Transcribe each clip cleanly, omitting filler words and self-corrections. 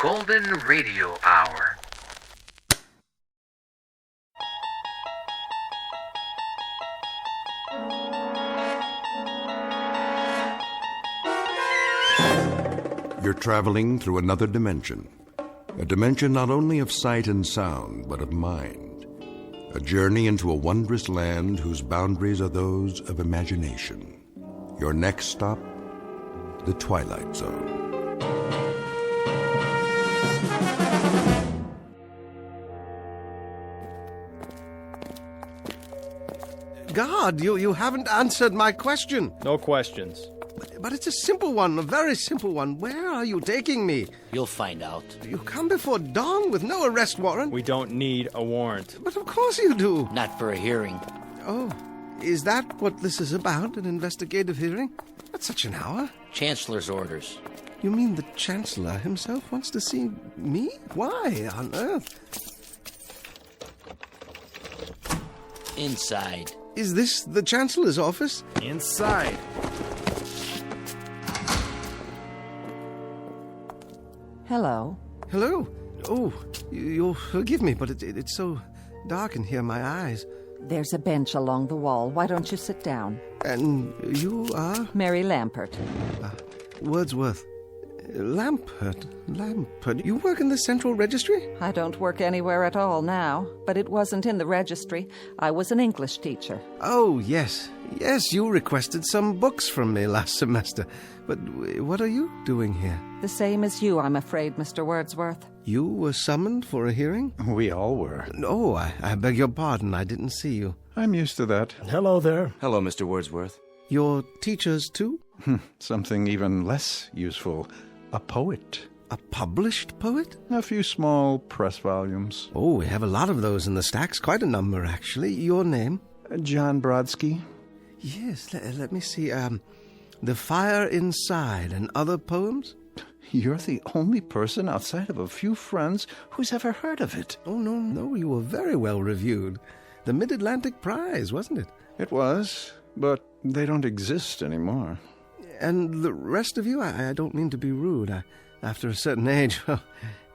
Golden Radio Hour. You're traveling through another dimension. A dimension not only of sight and sound, but of mind. A journey into a wondrous land whose boundaries are those of imagination. Your next stop, the Twilight Zone. God, you haven't answered my question. No questions. But it's a simple one, a very simple one. Where are you taking me? You'll find out. You come before dawn with no arrest warrant? We don't need a warrant. But of course you do. Not for a hearing. Oh, is that what this is about, an investigative hearing? At such an hour? Chancellor's orders. You mean the Chancellor himself wants to see me? Why on earth? Inside. Is this the Chancellor's office? Inside. Hello. Hello. Oh, you'll forgive me, but it's so dark in here, my eyes. There's a bench along the wall. Why don't you sit down? And you are? Mary Lampert. Wordsworth. Lampert. You work in the Central Registry? I don't work anywhere at all now, but it wasn't in the registry. I was an English teacher. Oh, yes. Yes, you requested some books from me last semester. But what are you doing here? The same as you, I'm afraid, Mr. Wordsworth. You were summoned for a hearing? We all were. Oh, I beg your pardon. I didn't see you. I'm used to that. Hello there. Hello, Mr. Wordsworth. You're teachers, too? Something even less useful. A poet. A published poet? A few small press volumes. Oh, we have a lot of those in the stacks. Quite a number, actually. Your name? John Brodsky. Yes, let me see. The Fire Inside and Other Poems? You're the only person outside of a few friends who's ever heard of it. Oh, no, you were very well reviewed. The Mid-Atlantic Prize, wasn't it? It was, but they don't exist anymore. And the rest of you, I don't mean to be rude. After a certain age, well,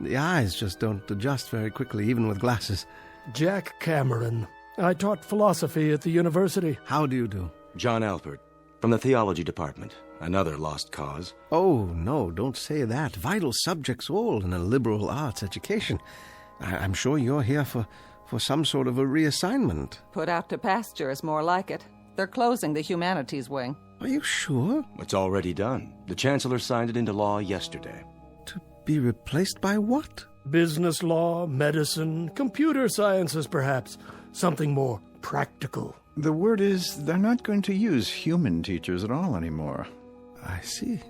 the eyes just don't adjust very quickly, even with glasses. Jack Cameron. I taught philosophy at the university. How do you do? John Alpert, from the Theology Department. Another lost cause. Oh, no, don't say that. Vital subjects all in a liberal arts education. I'm sure you're here for some sort of a reassignment. Put out to pasture is more like it. They're closing the humanities wing. Are you sure? It's already done. The Chancellor signed it into law yesterday. To be replaced by what? Business law, medicine, computer sciences, perhaps. Something more practical. The word is they're not going to use human teachers at all anymore. I see.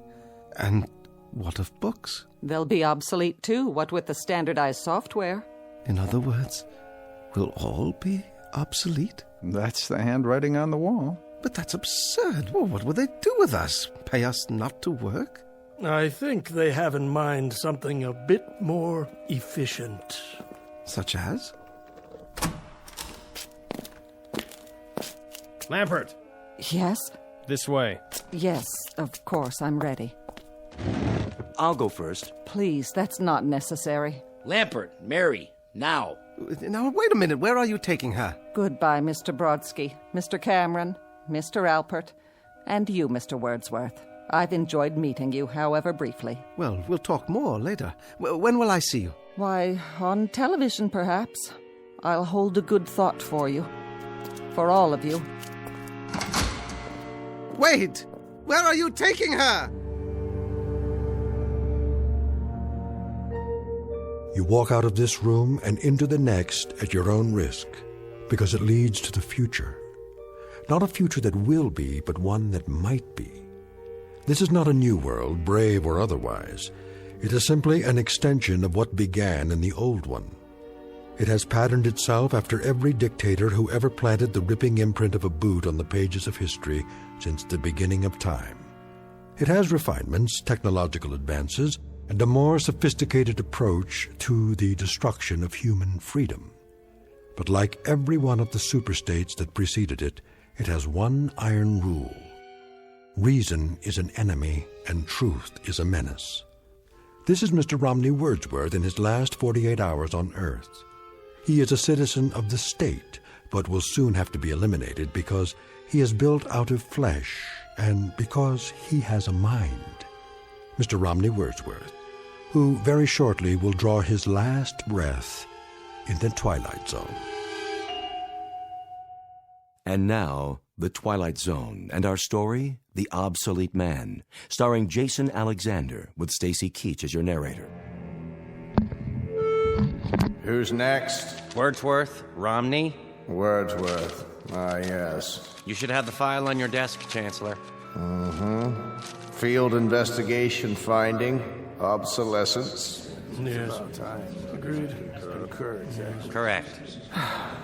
And what of books? They'll be obsolete too, what with the standardized software. In other words, will all be obsolete? That's the handwriting on the wall. But that's absurd. Well, what will they do with us? Pay us not to work? I think they have in mind something a bit more efficient. Such as? Lampert, Yes? this way. Yes, of course, I'm ready. I'll go first. Please, that's not necessary. Lampert, Mary, now. Now, wait a minute. Where are you taking her? Goodbye, Mr. Brodsky, Mr. Cameron, Mr. Alpert, and you, Mr. Wordsworth. I've enjoyed meeting you, however briefly. Well, we'll talk more later. When will I see you? Why, on television, perhaps. I'll hold a good thought for you. For all of you. Wait! Where are you taking her? You walk out of this room and into the next at your own risk, because it leads to the future. Not a future that will be, but one that might be. This is not a new world, brave or otherwise. It is simply an extension of what began in the old one. It has patterned itself after every dictator who ever planted the ripping imprint of a boot on the pages of history since the beginning of time. It has refinements, technological advances, and a more sophisticated approach to the destruction of human freedom. But like every one of the superstates that preceded it, it has one iron rule. Reason is an enemy and truth is a menace. This is Mr. Romney Wordsworth in his last 48 hours on Earth. He is a citizen of the state, but will soon have to be eliminated because he is built out of flesh and because he has a mind. Mr. Romney Wordsworth, who very shortly will draw his last breath in the Twilight Zone. And now, The Twilight Zone, and our story, The Obsolete Man, starring Jason Alexander, with Stacy Keach as your narrator. Who's next? Wordsworth, Romney. Wordsworth. Ah, yes. You should have the file on your desk, Chancellor. Field investigation finding, obsolescence. Yes. Agreed. Correct.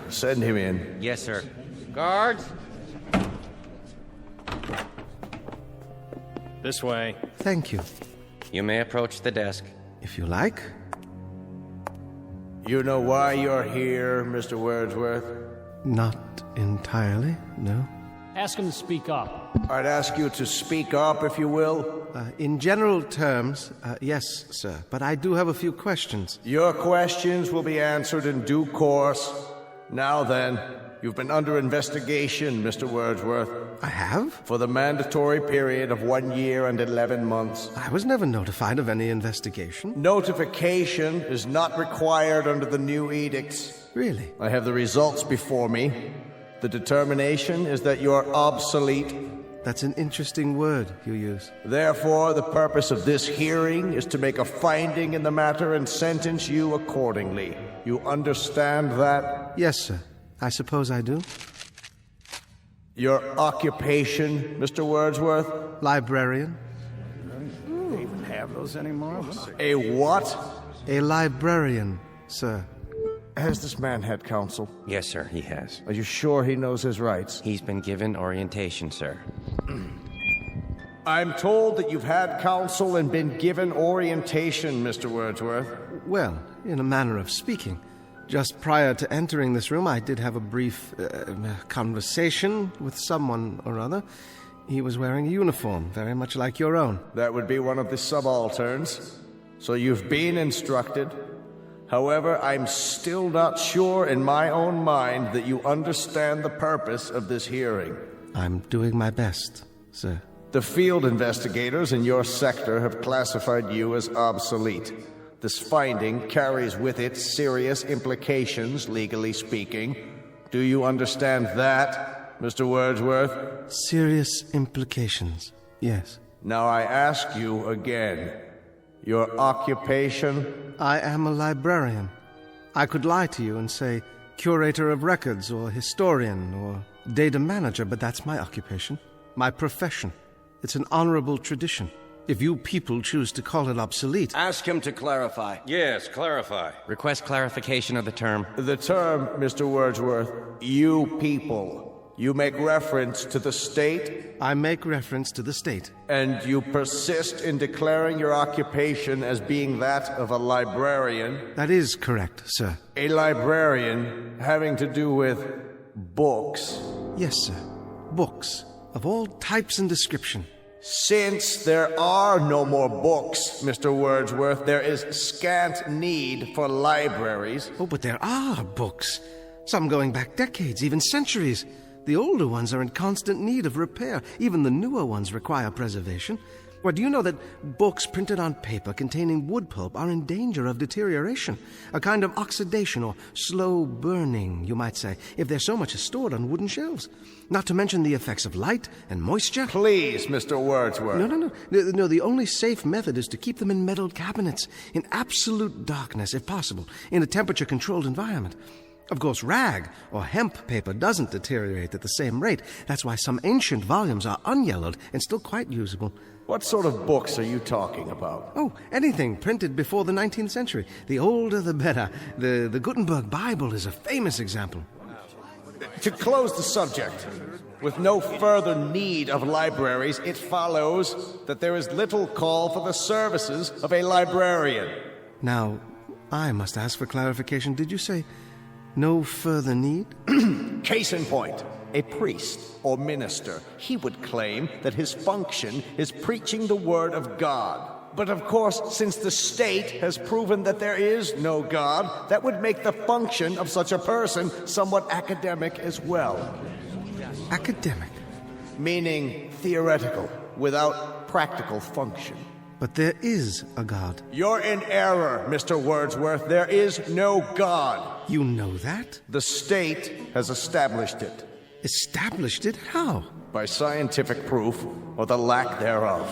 Send him in. Yes, sir. Guards! This way. Thank you. You may approach the desk. If you like. You know why you're here, Mr. Wordsworth? Not entirely, no. Ask him to speak up. I'd ask you to speak up, if you will. In general terms, yes, sir. But I do have a few questions. Your questions will be answered in due course. Now then, you've been under investigation, Mr. Wordsworth. I have? For the mandatory period of 1 year and 11 months. I was never notified of any investigation. Notification is not required under the new edicts. Really? I have the results before me. The determination is that you're obsolete. That's an interesting word you use. Therefore, the purpose of this hearing is to make a finding in the matter and sentence you accordingly. You understand that? Yes, sir. I suppose I do. Your occupation, Mr. Wordsworth? Librarian. They even have those anymore? A what? A librarian, sir. Has this man had counsel? Yes, sir, he has. Are you sure he knows his rights? He's been given orientation, sir. I'm told that you've had counsel and been given orientation, Mr. Wordsworth. Well, in a manner of speaking. Just prior to entering this room, I did have a brief conversation with someone or other. He was wearing a uniform, very much like your own. That would be one of the subalterns. So you've been instructed. However, I'm still not sure in my own mind that you understand the purpose of this hearing. I'm doing my best, sir. The field investigators in your sector have classified you as obsolete. This finding carries with it serious implications, legally speaking. Do you understand that, Mr. Wordsworth? Serious implications, yes. Now I ask you again, your occupation? I am a librarian. I could lie to you and say curator of records or historian or data manager, but that's my occupation, my profession. It's an honorable tradition. If you people choose to call it obsolete... Ask him to clarify. Yes, clarify. Request clarification of the term. The term, Mr. Wordsworth, you people. You make reference to the state? I make reference to the state. And you persist in declaring your occupation as being that of a librarian? That is correct, sir. A librarian having to do with books? Yes, sir. Books of all types and description. Since there are no more books, Mr. Wordsworth, there is scant need for libraries. Oh, but there are books. Some going back decades, even centuries. The older ones are in constant need of repair. Even the newer ones require preservation. Well, do you know that books printed on paper containing wood pulp are in danger of deterioration? A kind of oxidation or slow burning, you might say, if there's so much is stored on wooden shelves. Not to mention the effects of light and moisture. Please, Mr. Wordsworth. No, the only safe method is to keep them in metal cabinets, in absolute darkness, if possible, in a temperature-controlled environment. Of course, rag or hemp paper doesn't deteriorate at the same rate. That's why some ancient volumes are unyellowed and still quite usable. What sort of books are you talking about? Oh, anything printed before the 19th century. The older, the better. The Gutenberg Bible is a famous example. To close the subject, with no further need of libraries, it follows that there is little call for the services of a librarian. Now, I must ask for clarification. Did you say no further need? Case in point. A priest or minister, he would claim that his function is preaching the word of God. But of course, since the state has proven that there is no God, that would make the function of such a person somewhat academic as well. Academic? Meaning theoretical, without practical function. But there is a God. You're in error, Mr. Wordsworth. There is no God. You know that? The state has established it. Established it? How? By scientific proof, or the lack thereof.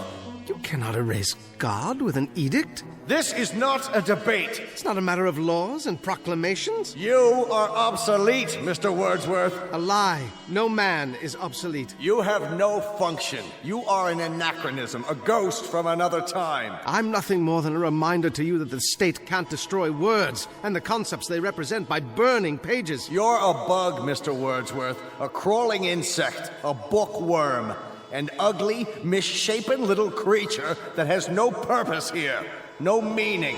You cannot erase God with an edict. This is not a debate. It's not a matter of laws and proclamations. You are obsolete, Mr. Wordsworth. A lie. No man is obsolete. You have no function. You are an anachronism, a ghost from another time. I'm nothing more than a reminder to you that the state can't destroy words and the concepts they represent by burning pages. You're a bug, Mr. Wordsworth, a crawling insect, a bookworm, an ugly, misshapen little creature that has no purpose here. No meaning.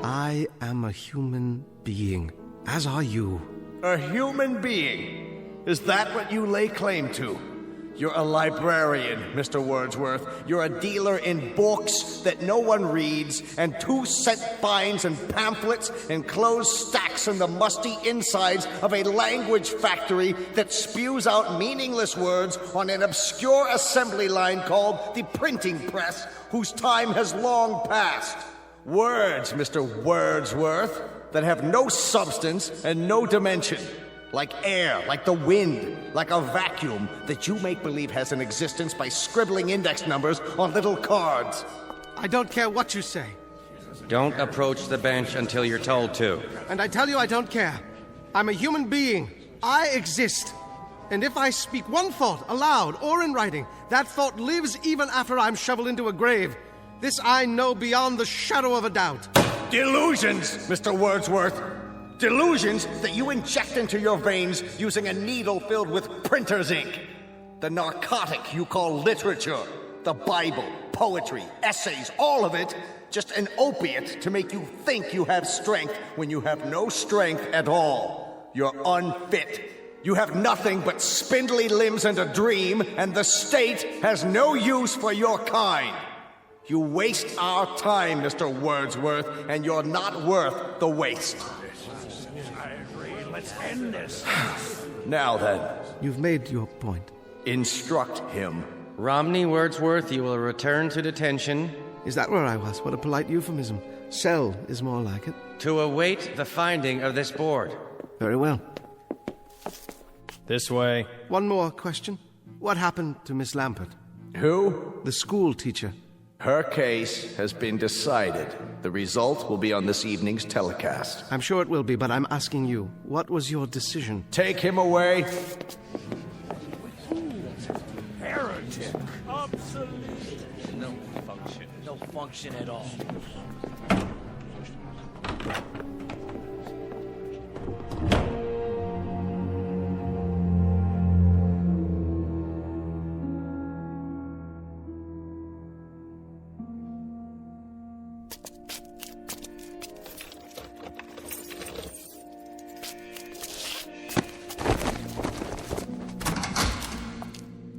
I am a human being, as are you. A human being? Is that what you lay claim to? You're a librarian, Mr. Wordsworth. You're a dealer in books that no one reads, and 2-cent fines and pamphlets, and closed stacks in the musty insides of a language factory that spews out meaningless words on an obscure assembly line called the printing press, whose time has long passed. Words, Mr. Wordsworth, that have no substance and no dimension. Like air, like the wind, like a vacuum that you make believe has an existence by scribbling index numbers on little cards. I don't care what you say. Don't approach the bench until you're told to. And I tell you I don't care. I'm a human being. I exist. And if I speak one thought aloud or in writing, that thought lives even after I'm shoveled into a grave. This I know beyond the shadow of a doubt. Delusions, Mr. Wordsworth. Delusions that you inject into your veins using a needle filled with printer's ink. The narcotic you call literature, the Bible, poetry, essays, all of it, just an opiate to make you think you have strength when you have no strength at all. You're unfit. You have nothing but spindly limbs and a dream, and the state has no use for your kind. You waste our time, Mr. Wordsworth, and you're not worth the waste. I agree. Let's end this. Now then. You've made your point. Instruct him. Romney Wordsworth, you will return to detention. Is that where I was? What a polite euphemism. Cell is more like it. To await the finding of this board. Very well. This way. One more question. What happened to Miss Lampert? Who? The school teacher. Her case has been decided. The result will be on this evening's telecast. I'm sure it will be, but I'm asking you, what was your decision? Take him away. Heretic. Obsolete. No function. No function at all.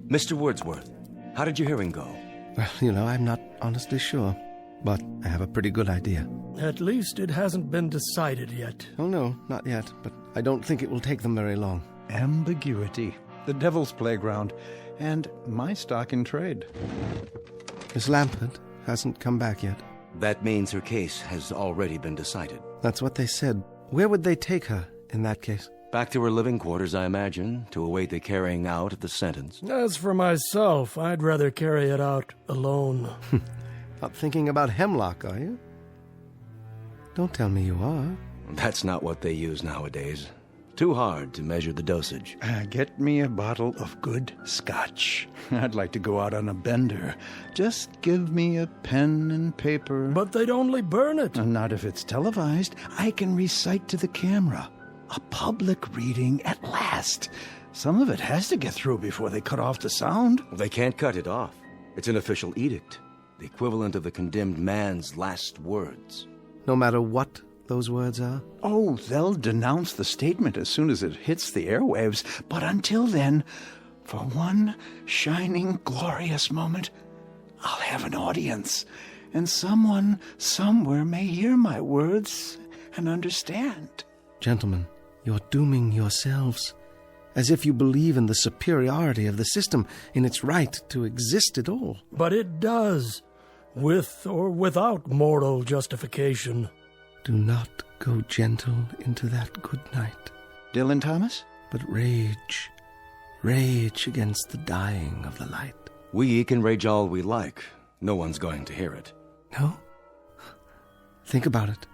Mr. Wordsworth, how did your hearing go? Well, I'm not honestly sure, but I have a pretty good idea. At least it hasn't been decided yet. Oh, no, not yet, but I don't think it will take them very long. Ambiguity, the devil's playground, and my stock in trade. Miss Lampert hasn't come back yet. That means her case has already been decided. That's what they said. Where would they take her in that case? Back to her living quarters, I imagine, to await the carrying out of the sentence. As for myself, I'd rather carry it out alone. Not thinking about hemlock, are you? Don't tell me you are. That's not what they use nowadays. Too hard to measure the dosage. Get me a bottle of good scotch. I'd like to go out on a bender. Just give me a pen and paper. But they'd only burn it. Not if it's televised. I can recite to the camera. A public reading at last. Some of it has to get through before they cut off the sound. They can't cut it off. It's an official edict. The equivalent of the condemned man's last words. No matter what those words are? Oh, they'll denounce the statement as soon as it hits the airwaves. But until then, for one shining, glorious moment, I'll have an audience. and someone somewhere may hear my words and understand. Gentlemen, you're dooming yourselves, as if you believe in the superiority of the system, in its right to exist at all. But it does, with or without moral justification. Do not go gentle into that good night. Dylan Thomas? But rage against the dying of the light. We can rage all we like. No one's going to hear it. No? Think about it.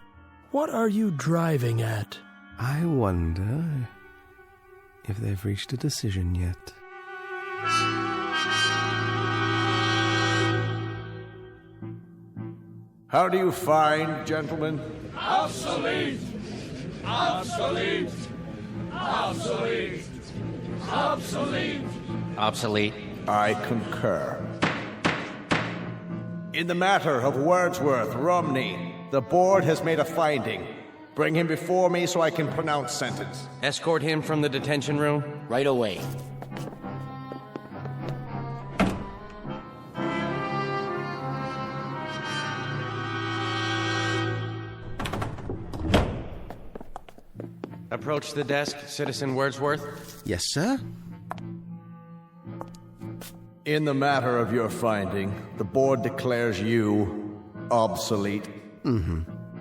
What are you driving at? I wonder if they've reached a decision yet. How do you find, gentlemen? Obsolete! Obsolete! Obsolete! Obsolete! Obsolete. I concur. In the matter of Wordsworth Romney, the board has made a finding. Bring him before me so I can pronounce sentence. Escort him from the detention room. Right away. Approach the desk, Citizen Wordsworth. Yes, sir? In the matter of your finding, the board declares you obsolete.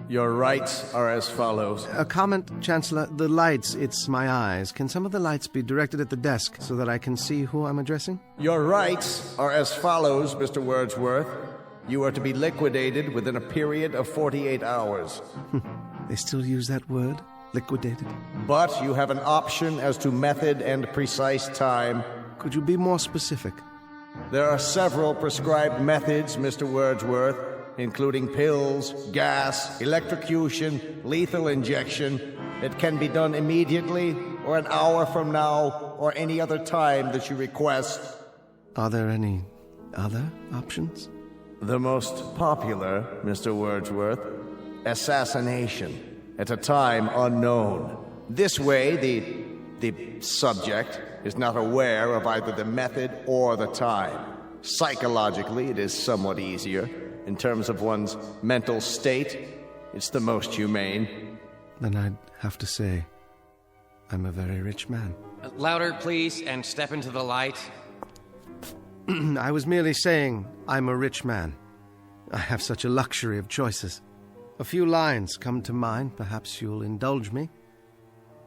Your rights are as follows. A comment, Chancellor. The lights, it's my eyes. Can some of the lights be directed at the desk so that I can see who I'm addressing? Your rights are as follows, Mr. Wordsworth. You are to be liquidated within a period of 48 hours. They still use that word? Liquidated? But you have an option as to method and precise time. Could you be more specific? There are several prescribed methods, Mr. Wordsworth, including pills, gas, electrocution, lethal injection. It can be done immediately, or an hour from now, or any other time that you request. Are there any other options? The most popular, Mr. Wordsworth, assassination, at a time unknown. This way, the subject is not aware of either the method or the time. Psychologically, it is somewhat easier. In terms of one's mental state, it's the most humane. Then I'd have to say, I'm a very rich man. Louder, please, and step into the light. I was merely saying I'm a rich man. I have such a luxury of choices. A few lines come to mind, perhaps you'll indulge me.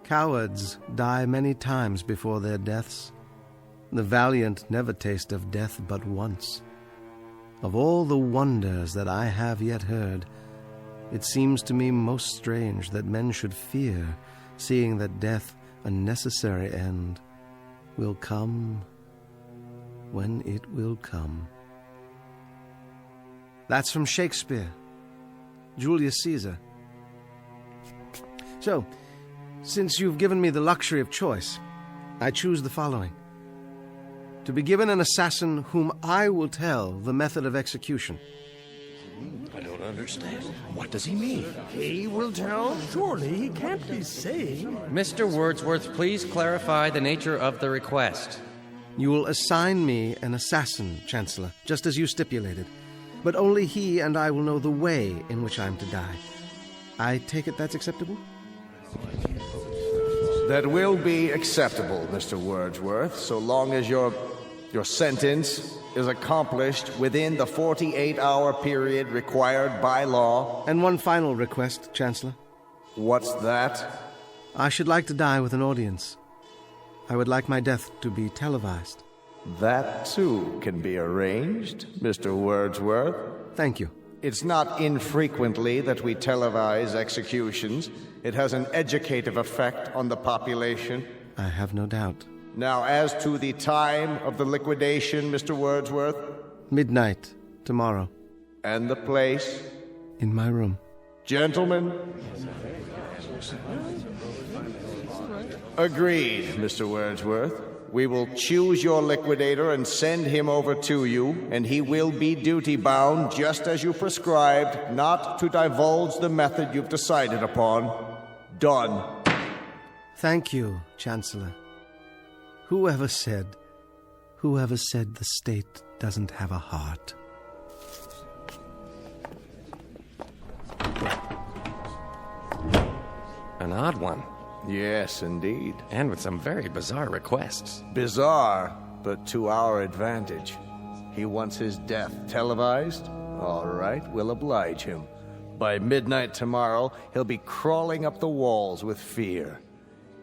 Cowards die many times before their deaths. The valiant never taste of death but once. Of all the wonders that I have yet heard, it seems to me most strange that men should fear, seeing that death, a necessary end, will come when it will come. That's from Shakespeare, Julius Caesar. So, since you've given me the luxury of choice, I choose the following. To be given an assassin whom I will tell the method of execution. I don't understand. What does he mean? He will tell? Surely he can't be saying. Mr. Wordsworth, please clarify the nature of the request. You will assign me an assassin, Chancellor, just as you stipulated. But only he and I will know the way in which I am to die. I take it that's acceptable? That will be acceptable, Mr. Wordsworth, so long as your sentence is accomplished within the 48-hour period required by law. And one final request, Chancellor. What's that? I should like to die with an audience. I would like my death to be televised. That, too, can be arranged, Mr. Wordsworth. Thank you. It's not infrequently that we televise executions. It has an educative effect on the population. I have no doubt. Now, as to the time of the liquidation, Mr. Wordsworth? Midnight, tomorrow. And the place? In my room. Gentlemen? Agreed, Mr. Wordsworth. We will choose your liquidator and send him over to you, and he will be duty-bound, just as you prescribed, not to divulge the method you've decided upon. Done. Thank you, Chancellor. Whoever said the state doesn't have a heart? An odd one. Yes, indeed. And with some very bizarre requests. Bizarre, but to our advantage. He wants his death televised? All right, we'll oblige him. By midnight tomorrow, he'll be crawling up the walls with fear.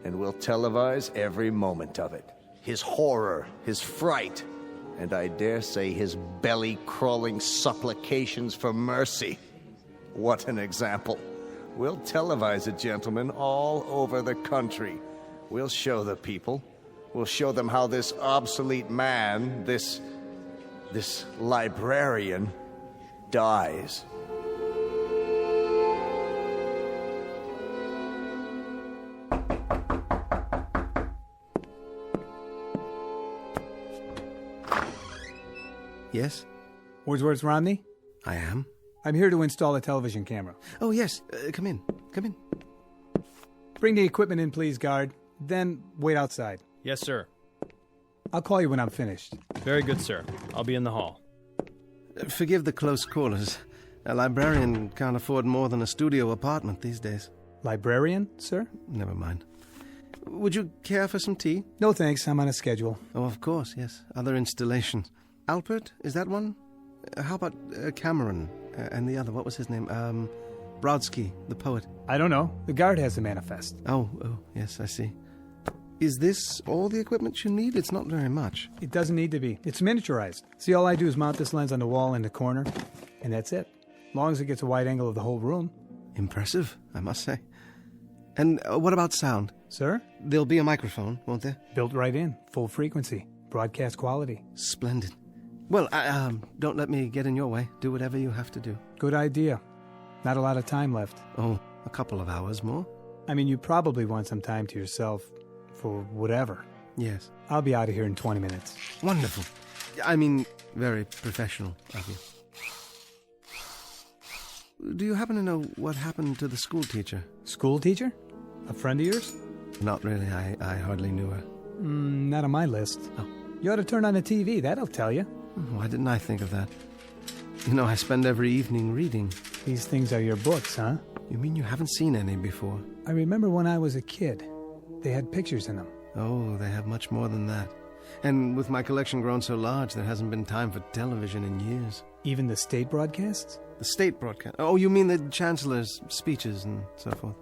And we'll televise every moment of it. His horror, his fright, and I dare say his belly-crawling supplications for mercy. What an example. We'll televise it, gentlemen, all over the country. We'll show the people. We'll show them how this obsolete man, this librarian, dies. Yes? Wordsworth Romney? I am. I'm here to install a television camera. Oh, yes. Come in. Come in. Bring the equipment in, please, guard. Then wait outside. Yes, sir. I'll call you when I'm finished. Very good, sir. I'll be in the hall. Forgive the close quarters. A librarian can't afford more than a studio apartment these days. Librarian, sir? Never mind. Would you care for some tea? No, thanks. I'm on a schedule. Oh, of course, yes. Other installations. Alpert, is that one? How about Cameron? And the other, what was his name? Brodsky, the poet. I don't know. The guard has the manifest. Oh, yes, I see. Is this all the equipment you need? It's not very much. It doesn't need to be. It's miniaturized. See, all I do is mount this lens on the wall in the corner, and that's it. As long as it gets a wide angle of the whole room. Impressive, I must say. And what about sound? Sir? There'll be a microphone, won't there? Built right in. Full frequency. Broadcast quality. Splendid. Well, don't let me get in your way. Do whatever you have to do. Good idea. Not a lot of time left. Oh, a couple of hours more? I mean, you probably want some time to yourself for whatever. Yes. I'll be out of here in 20 minutes. Wonderful. I mean, very professional of you. Do you happen to know what happened to the school teacher? School teacher? A friend of yours? Not really. I hardly knew her. Not on my list. Oh. You ought to turn on the TV. That'll tell you. Why didn't I think of that? You know, I spend every evening reading. These things are your books, huh? You mean you haven't seen any before? I remember when I was a kid. They had pictures in them. Oh, they have much more than that. And with my collection grown so large, there hasn't been time for television in years. Even the state broadcasts? The state broadcast? Oh, you mean the chancellor's speeches and so forth.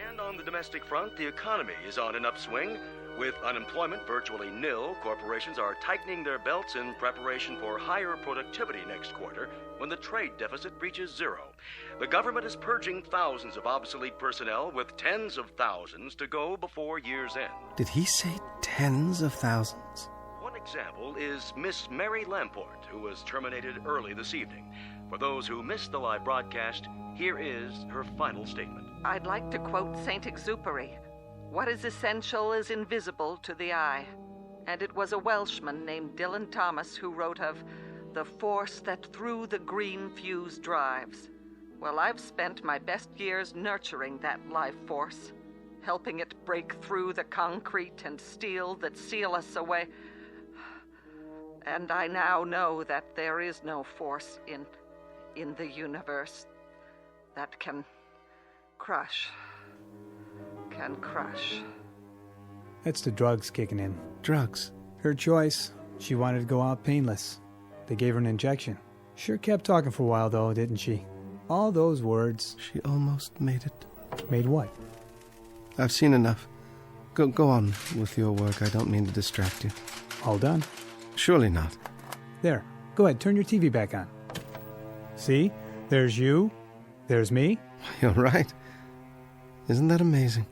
And on the domestic front, the economy is on an upswing. With unemployment virtually nil, corporations are tightening their belts in preparation for higher productivity next quarter when the trade deficit reaches zero. The government is purging thousands of obsolete personnel with tens of thousands to go before year's end. Did he say tens of thousands? One example is Miss Mary Lamport, who was terminated early this evening. For those who missed the live broadcast, here is her final statement. I'd like to quote Saint-Exupéry. What is essential is invisible to the eye. And it was a Welshman named Dylan Thomas who wrote of the force that through the green fuse drives. Well, I've spent my best years nurturing that life force, helping it break through the concrete and steel that seal us away. And I now know that there is no force in the universe that can crush. That's the drugs kicking in. Drugs? Her choice. She wanted to go out painless. They gave her an injection. Sure kept talking for a while, though, didn't she? All those words. She almost made it. Made what? I've seen enough. Go on with your work. I don't mean to distract you. All done? Surely not. There. Go ahead, turn your TV back on. See? There's you. There's me. You're right. Isn't that amazing?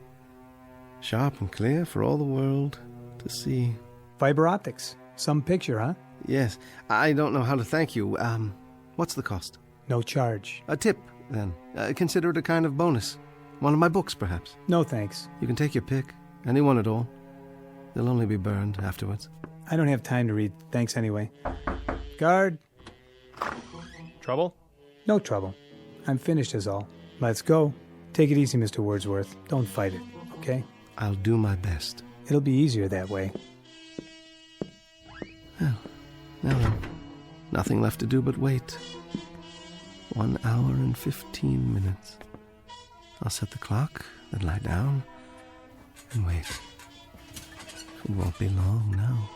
Sharp and clear for all the world to see. Fiber optics. Some picture, huh? Yes. I don't know how to thank you. What's the cost? No charge. A tip, then. Consider it a kind of bonus. One of my books, perhaps. No, thanks. You can take your pick. Any one at all. They'll only be burned afterwards. I don't have time to read. Thanks anyway. Guard. Trouble? No trouble. I'm finished is all. Let's go. Take it easy, Mr. Wordsworth. Don't fight it, okay? I'll do my best. It'll be easier that way. Well, now then. Nothing left to do but wait. 1 hour and 15 minutes. I'll set the clock, then lie down, and wait. It won't be long now.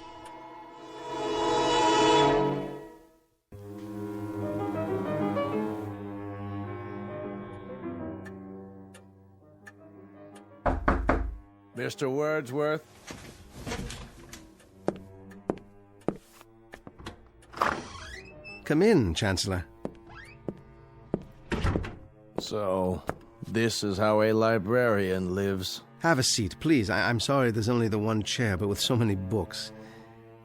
Mr. Wordsworth? Come in, Chancellor. So, this is how a librarian lives. Have a seat, please. I'm sorry there's only the one chair, but with so many books.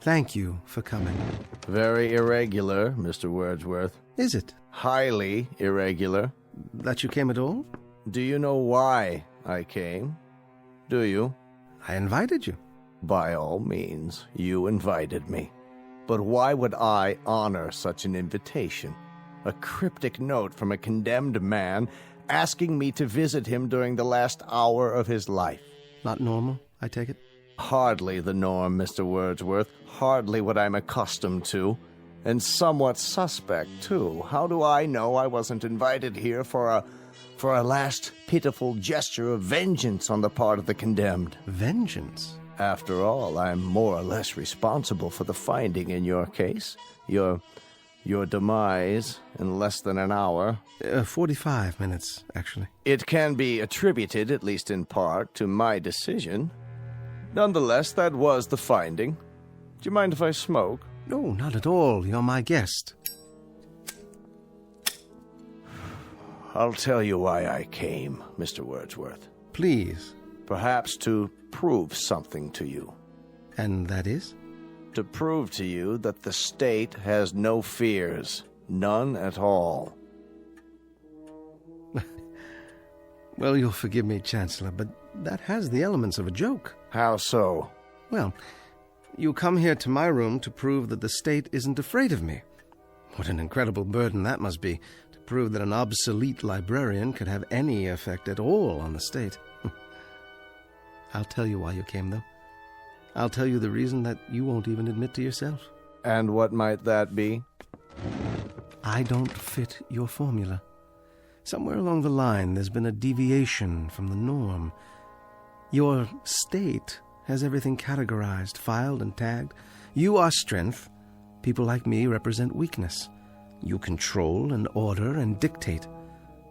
Thank you for coming. Very irregular, Mr. Wordsworth. Is it? Highly irregular. That you came at all? Do you know why I came? Do you? I invited you. By all means, you invited me. But why would I honor such an invitation? A cryptic note from a condemned man asking me to visit him during the last hour of his life. Not normal, I take it? Hardly the norm, Mr. Wordsworth. Hardly what I'm accustomed to. And somewhat suspect, too. How do I know I wasn't invited here for a last pitiful gesture of vengeance on the part of the condemned? Vengeance? After all, I'm more or less responsible for the finding in your case. Your demise in less than an hour. 45 minutes, actually. It can be attributed, at least in part, to my decision. Nonetheless, that was the finding. Do you mind if I smoke? No, not at all. You're my guest. I'll tell you why I came, Mr. Wordsworth. Please. Perhaps to prove something to you. And that is? To prove to you that the state has no fears. None at all. Well, you'll forgive me, Chancellor, but that has the elements of a joke. How so? Well, you come here to my room to prove that the state isn't afraid of me. What an incredible burden that must be, to prove that an obsolete librarian could have any effect at all on the state. I'll tell you why you came, though. I'll tell you the reason that you won't even admit to yourself. And what might that be? I don't fit your formula. Somewhere along the line, there's been a deviation from the norm. Your state has everything categorized, filed, and tagged. You are strength. People like me represent weakness. You control and order and dictate.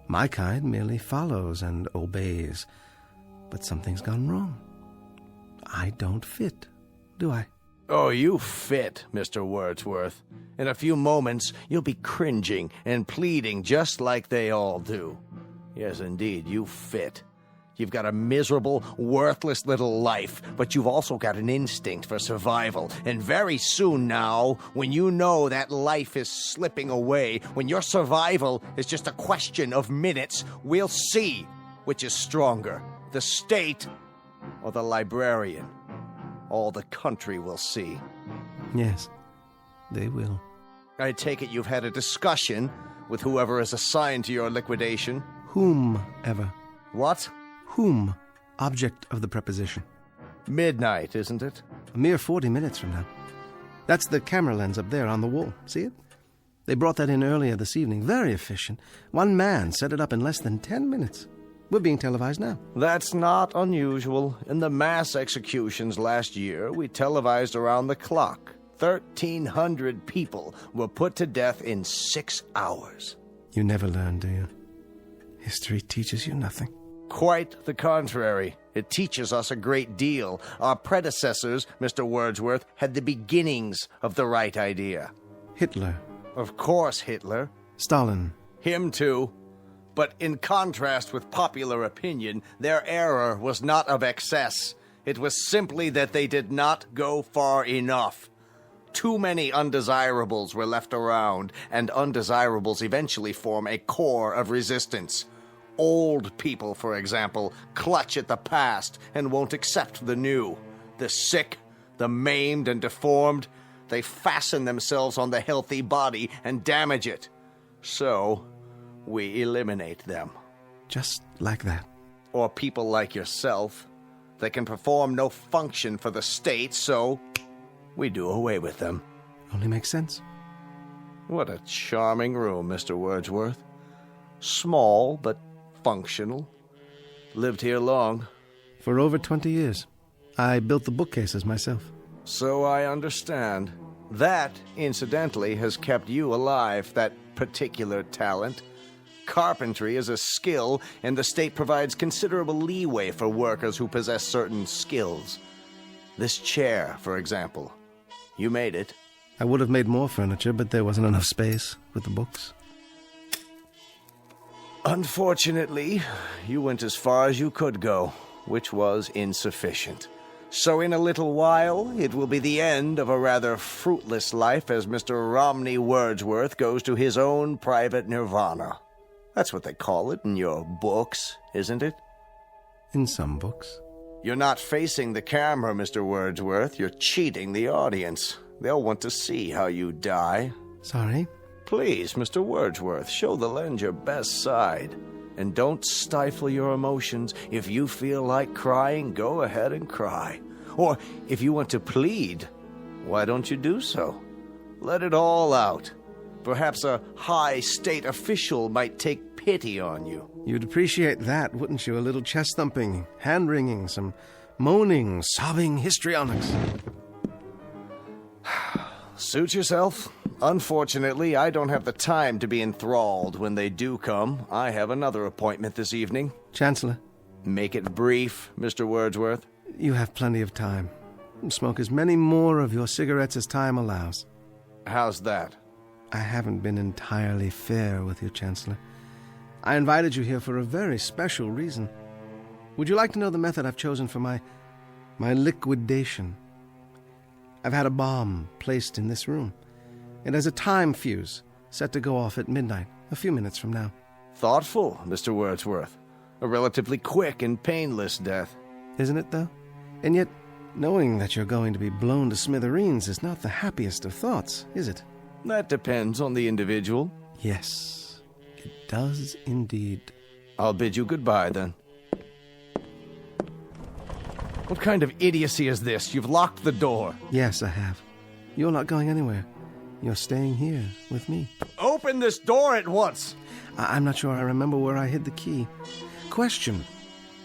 My kind merely follows and obeys. But something's gone wrong. I don't fit, do I? Oh, you fit, Mr. Wordsworth. In a few moments, you'll be cringing and pleading just like they all do. Yes, indeed, you fit. You've got a miserable, worthless little life, but you've also got an instinct for survival. And very soon now, when you know that life is slipping away, when your survival is just a question of minutes, we'll see which is stronger, the state or the librarian. All the country will see. Yes, they will. I take it you've had a discussion with whoever is assigned to your liquidation. Whomever. What? Whom, object of the preposition. Midnight, isn't it? A mere 40 minutes from now. That's the camera lens up there on the wall. See it? They brought that in earlier this evening. Very efficient. One man set it up in less than 10 minutes. We're being televised now. That's not unusual. In the mass executions last year, we televised around the clock. 1,300 people were put to death in 6 hours. You never learn, do you? History teaches you nothing. Quite the contrary. It teaches us a great deal. Our predecessors, Mr. Wordsworth, had the beginnings of the right idea. Hitler. Of course, Hitler. Stalin. Him too. But in contrast with popular opinion, their error was not of excess. It was simply that they did not go far enough. Too many undesirables were left around, and undesirables eventually form a core of resistance. Old people, for example, clutch at the past and won't accept the new. The sick, the maimed and deformed, they fasten themselves on the healthy body and damage it. So we eliminate them. Just like that. Or people like yourself. They can perform no function for the state, so we do away with them. Only makes sense. What a charming room, Mr. Wordsworth. Small, but functional. Lived here long? For over 20 years. I built the bookcases myself. So I understand. That, incidentally, has kept you alive, that particular talent. Carpentry is a skill, and the state provides considerable leeway for workers who possess certain skills. This chair, for example. You made it. I would have made more furniture, but there wasn't enough space with the books. Unfortunately, you went as far as you could go, which was insufficient. So in a little while, it will be the end of a rather fruitless life as Mr. Romney Wordsworth goes to his own private nirvana. That's what they call it in your books, isn't it? In some books. You're not facing the camera, Mr. Wordsworth. You're cheating the audience. They'll want to see how you die. Sorry? Please, Mr. Wordsworth, show the lens your best side. And don't stifle your emotions. If you feel like crying, go ahead and cry. Or if you want to plead, why don't you do so? Let it all out. Perhaps a high state official might take pity on you. You'd appreciate that, wouldn't you? A little chest-thumping, hand-wringing, some moaning, sobbing histrionics. Suit yourself. Unfortunately, I don't have the time to be enthralled when they do come. I have another appointment this evening. Chancellor. Make it brief, Mr. Wordsworth. You have plenty of time. Smoke as many more of your cigarettes as time allows. How's that? I haven't been entirely fair with you, Chancellor. I invited you here for a very special reason. Would you like to know the method I've chosen for my liquidation? I've had a bomb placed in this room. It has a time fuse set to go off at midnight, a few minutes from now. Thoughtful, Mr. Wordsworth. A relatively quick and painless death. Isn't it, though? And yet, knowing that you're going to be blown to smithereens is not the happiest of thoughts, is it? That depends on the individual. Yes, it does indeed. I'll bid you goodbye, then. What kind of idiocy is this? You've locked the door. Yes, I have. You're not going anywhere. You're staying here with me. Open this door at once! I'm not sure I remember where I hid the key. Question: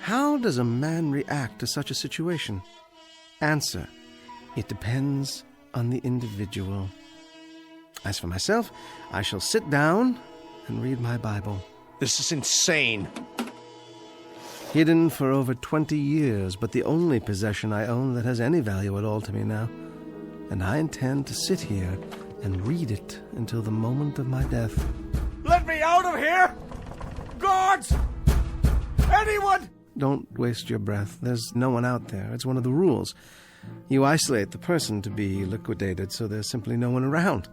how does a man react to such a situation? Answer: it depends on the individual. As for myself, I shall sit down and read my Bible. This is insane. Hidden for over 20 years, but the only possession I own that has any value at all to me now. And I intend to sit here and read it until the moment of my death. Let me out of here! Guards! Anyone! Don't waste your breath. There's no one out there. It's one of the rules. You isolate the person to be liquidated, so there's simply no one around.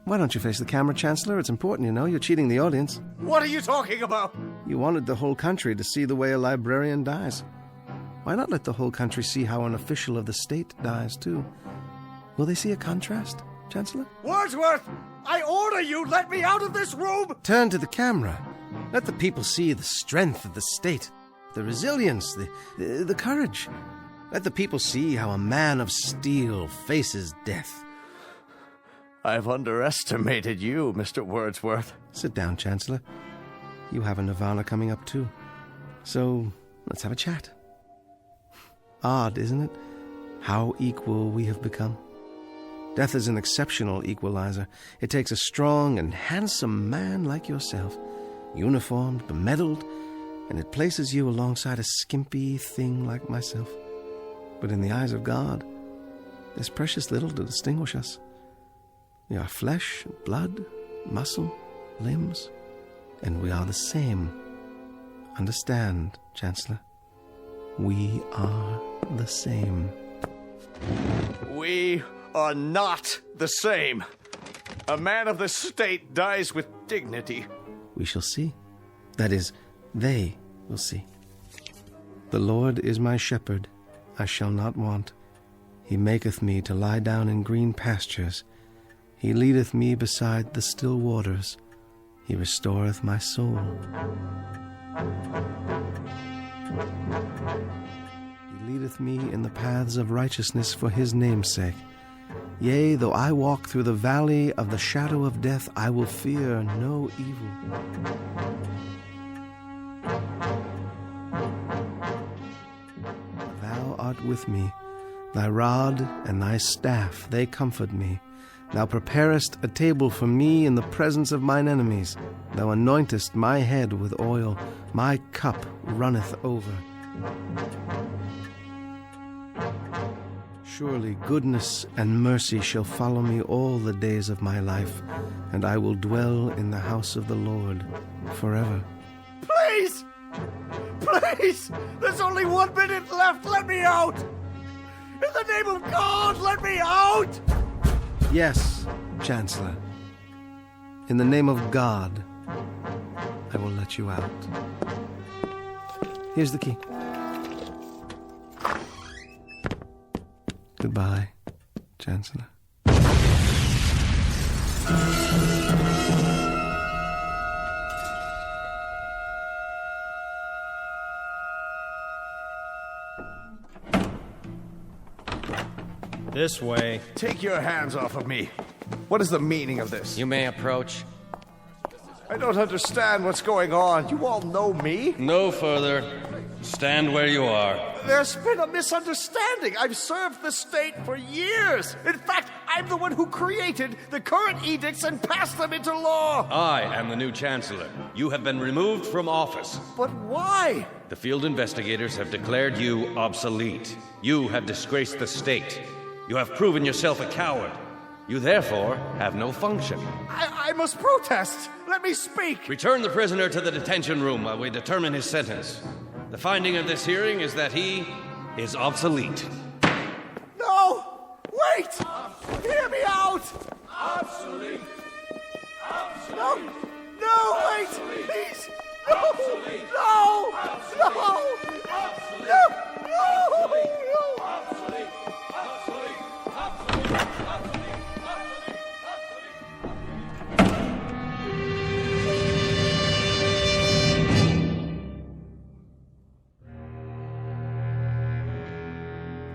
Why don't you face the camera, Chancellor? It's important, you know. You're cheating the audience. What are you talking about? You wanted the whole country to see the way a librarian dies. Why not let the whole country see how an official of the state dies, too? Will they see a contrast, Chancellor? Wordsworth! I order you, let me out of this room! Turn to the camera. Let the people see the strength of the state, the resilience, the courage. Let the people see how a man of steel faces death. I've underestimated you, Mr. Wordsworth. Sit down, Chancellor. You have a nirvana coming up, too. So, let's have a chat. Odd, isn't it? How equal we have become. Death is an exceptional equalizer. It takes a strong and handsome man like yourself, uniformed, bemedaled, and it places you alongside a skimpy thing like myself. But in the eyes of God, there's precious little to distinguish us. We are flesh, blood, muscle, limbs, and we are the same. Understand, Chancellor? We are the same. We are not the same. A man of the state dies with dignity. We shall see. That is, they will see. The Lord is my shepherd, I shall not want. He maketh me to lie down in green pastures. He leadeth me beside the still waters. He restoreth my soul. He leadeth me in the paths of righteousness for his name's sake. Yea, though I walk through the valley of the shadow of death, I will fear no evil. art with me. Thy rod and thy staff, they comfort me. Thou preparest a table for me in the presence of mine enemies. Thou anointest my head with oil. My cup runneth over. Surely goodness and mercy shall follow me all the days of my life, and I will dwell in the house of the Lord forever. Please! Please! There's only 1 minute left! Let me out! In the name of God, let me out! Yes, Chancellor. In the name of God, I will let you out. Here's the key. Goodbye, Chancellor. This way. Take your hands off of me. What is the meaning of this? You may approach. I don't understand what's going on. You all know me? No further. Stand where you are. There's been a misunderstanding. I've served the state for years. In fact, I'm the one who created the current edicts and passed them into law. I am the new chancellor. You have been removed from office. But why? The field investigators have declared you obsolete. You have disgraced the state. You have proven yourself a coward. You therefore have no function. I must protest. Let me speak. Return the prisoner to the detention room while we determine his sentence. The finding of this hearing is that he is obsolete. No! Wait! Hear me out! Obsolete! Obsolete! No! No, wait! Obsolete. Please! No! Obsolete. No! Obsolete. No! Obsolete. No! Obsolete. No! Obsolete. Obsolete. Obsolete. Obsolete.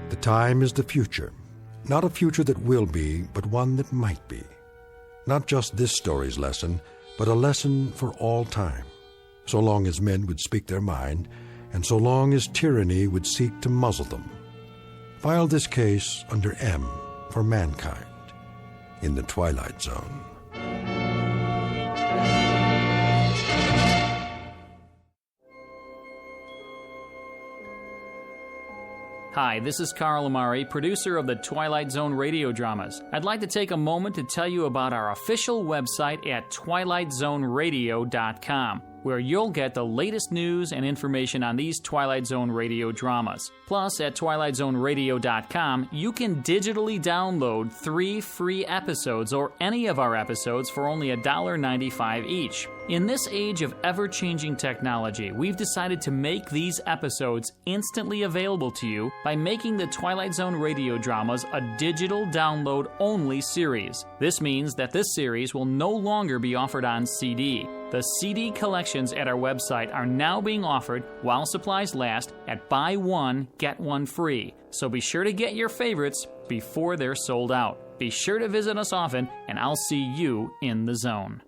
The time is the future. Not a future that will be, but one that might be. Not just this story's lesson, but a lesson for all time. So long as men would speak their mind, and so long as tyranny would seek to muzzle them. File this case under M for mankind in the Twilight Zone. Hi, this is Carl Amari, producer of the Twilight Zone radio dramas. I'd like to take a moment to tell you about our official website at twilightzoneradio.com, where you'll get the latest news and information on these Twilight Zone radio dramas. Plus, at twilightzoneradio.com, you can digitally download 3 free episodes or any of our episodes for only $1.95 each. In this age of ever-changing technology, we've decided to make these episodes instantly available to you by making the Twilight Zone radio dramas a digital download-only series. This means that this series will no longer be offered on CD. The CD collections at our website are now being offered while supplies last at buy one, get one free. So be sure to get your favorites before they're sold out. Be sure to visit us often, and I'll see you in the zone.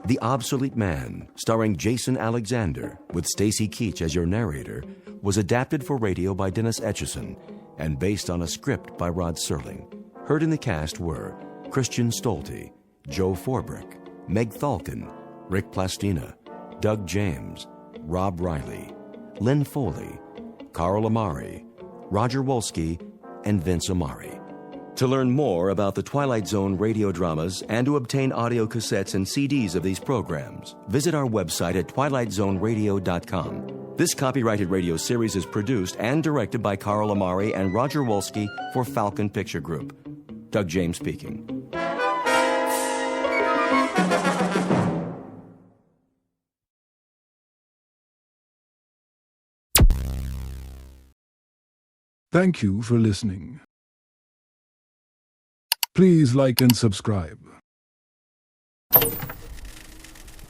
The Obsolete Man, starring Jason Alexander, with Stacy Keach as your narrator, was adapted for radio by Dennis Etchison and based on a script by Rod Serling. Heard in the cast were Christian Stolte, Joe Forbrick, Meg Thalkin, Rick Plastina, Doug James, Rob Riley, Lynn Foley, Carl Amari, Roger Wolski, and Vince Amari. To learn more about the Twilight Zone radio dramas and to obtain audio cassettes and CDs of these programs, visit our website at twilightzoneradio.com. This copyrighted radio series is produced and directed by Carl Amari and Roger Wolski for Falcon Picture Group. Doug James speaking. Thank you for listening. Please like and subscribe.